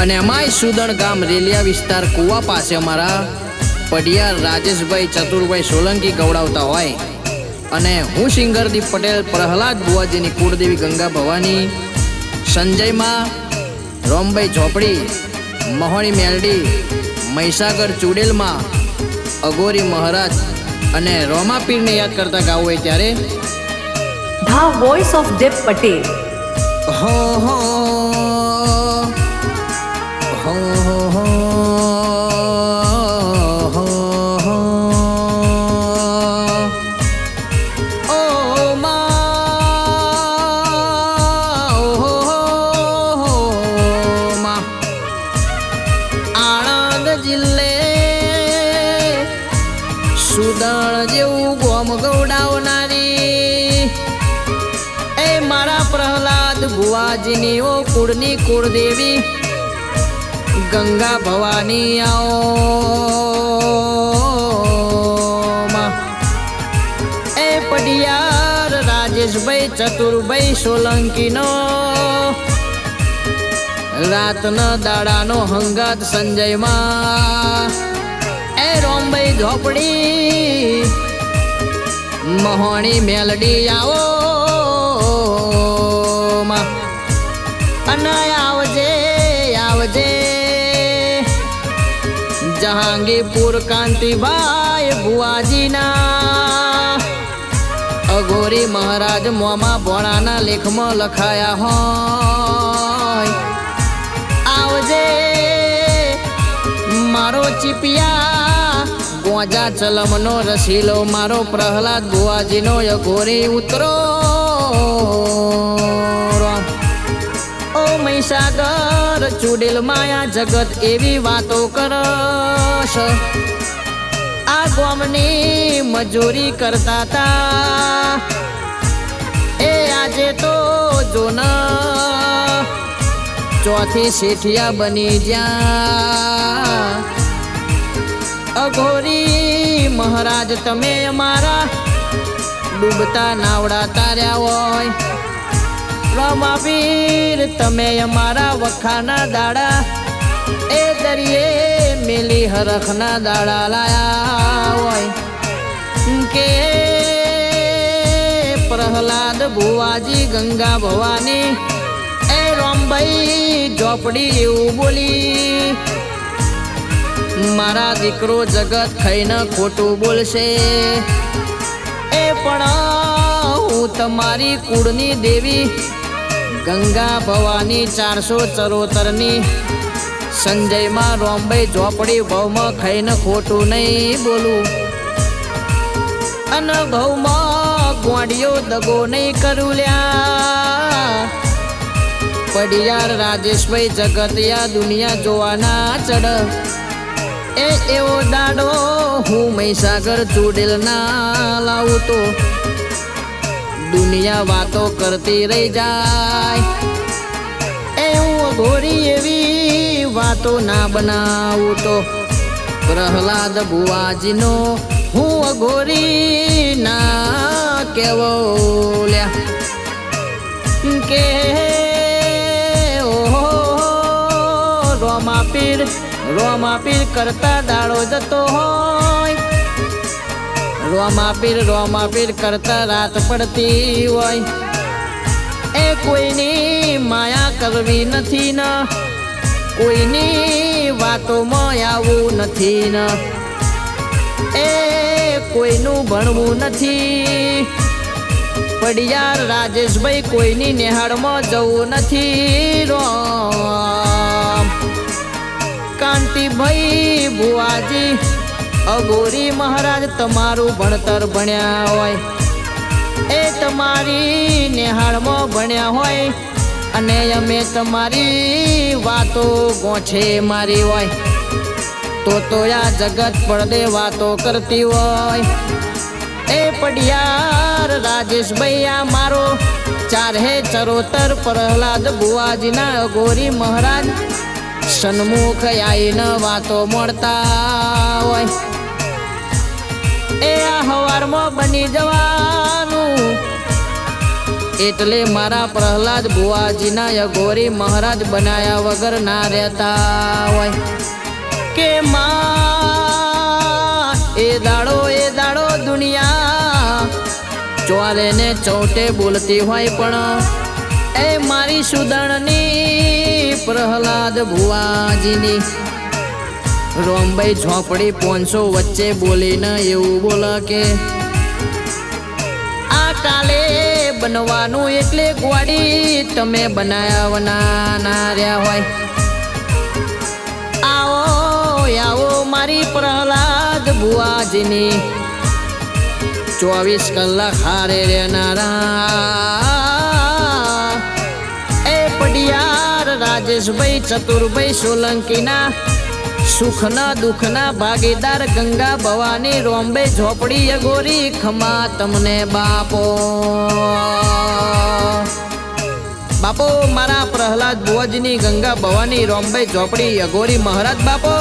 અને અમાય સુદણ ગામ રેલિયા વિસ્તાર કુવા પાસે અમારા પડિયાર રાજેશભાઈ ચતુરભાઈ સોલંકી ગવડાવતા હોય અને હું સિંગરદીપ પટેલ પ્રહલાદ બુવાજીની કુળદેવી ગંગા ભવાની સંજયમાં રોમભાઈ ઝોપડી મહોણી મેલડી મહીસાગર ચુડેલમાં અઘોરી મહારાજ અને રોમાપીરને યાદ કરતા ગાવું હોય ત્યારે The voice of Dip Patel. હો હો હો હો સુદણ જેવું ગોમ ગૌડાવનારી એ મારા પ્રહલાદ ભુવાજીની ઓ કુળની કુળદેવી ગંગા ભવાની આવો એ પડિયાર રાજેશભાઈ ચતુરભાઈ સોલંકીનો રાતના દાડાનો હંગાત સંજયમાં એ રોમભાઈ ઝોપડી મહોણી મેલડી આવો અને આવજે આવજે જહાંગીરપુર કાંતિભાઈ ભુવાજીના અઘોરી મહારાજ મોમાં ભોળાના લેખમાં લખાયા હોય આવજે મારો ચીપિયા ગોજા ચલમનો રસીલો મારો પ્રહલાદ ભુવાજીનો અઘોરી ઉતરો ઓ મહીસાગર ચુડેલ માયા જગત એવી વાતો કરશ આ ગામની મજૂરી કરતા તા એ આજે તો જોન ચોથી શેઠિયા બની જ્યાં અઘોરી મહારાજ તમે અમારા ડૂબતા નાવડા તાર્યા હોય રમાવીર તમે અમારા વખાના દાડા એ દરિયે મેલી હરખના દાડા લાયા હોય કે પ્રહલાદ ભુવાજી ગંગા ભવાની એ રોમભાઈ ઝોપડી એવું બોલી મારા દીકરો જગત ખાઈને ખોટું બોલશે એ પણ હું તમારી કુળની દેવી ગંગા ભવાની 474ની સંજયમાં રોમભાઈ ઝોપડી ભવમાં ખાઈને ખોટું નહીં બોલું અને ભવમાં ગોંડિયો દગો નહીં કરું લ્યા પડિયાર રાજેશભાઈ જગતિયા દુનિયા જોવાના ચડ એ એવો દાડો હું મહીસાગર ચુડેલ ના લાવું તો દુનિયા વાતો કરતી રહી જાય એ હું અઘોરી એવી વાતો ના બનાવું તો પ્રહલાદ ભુવાજીનો હું અઘોરી ના કેવો લ્યા કે રોમાપીર કરતા દાડો જતો હોય રોમાપીર કરતા રાત પડતી હોય એ કોઈની માયા કરવી નથી ન કોઈની વાતોમાં આવવું નથી ન એ કોઈનું ભણવું નથી પડિયાર રાજેશભાઈ કોઈની નિહાળમાં જવું નથી રોમ કાંતિભાઈ ભુવાજી અઘોરી મહારાજ તમારું ભણતર ભણ્યા હોય એ તમારી નિહાળમાં ભણ્યા હોય અને અમે તમારી વાતો ગોઠે મારી હોય તો આ જગત પડદે વાતો કરતી હોય એ પડિયાર રાજેશભાઈ આ મારો 474 પ્રહલાદ ભુવાજીના અઘોરી મહારાજ સન્મુખ આઈને વાતો મળતા હોય એ આ હવારમાં બની જવાનું એટલે મારા પ્રહલાદ ભુવાજીના અઘોરી મહારાજ બનાયા વગર ના રહેતા હોય કે માં એ દાડો દુનિયા ચોલે ને ચૌટે બોલતી હોય પણ એ મારી સુદણની પ્રહલાદ ભુવાજીની રોમભાઈ ઝોપડી 500 વચ્ચે બોલીને એવું બોલે કે આ કાલે બનવાનું એટલે ગોડી તમે બનાવના ના રહ્યા હોય આવો આવો મારી પ્રહલાદ ભુવાજીની 24 કલાક હારે રહેનારા એ પડિયાર રાજેશભાઈ ચતુરભાઈ સોલંકીના સુખના દુઃખના ભાગીદાર ગંગા ભવાની રોમ્બે ઝોપડી અઘોરી ખમા તમને બાપો મારા પ્રહલાદ ભુવાજીની ગંગા ભવાની રોમ્બે ઝોપડી અઘોરી મહારાજ બાપો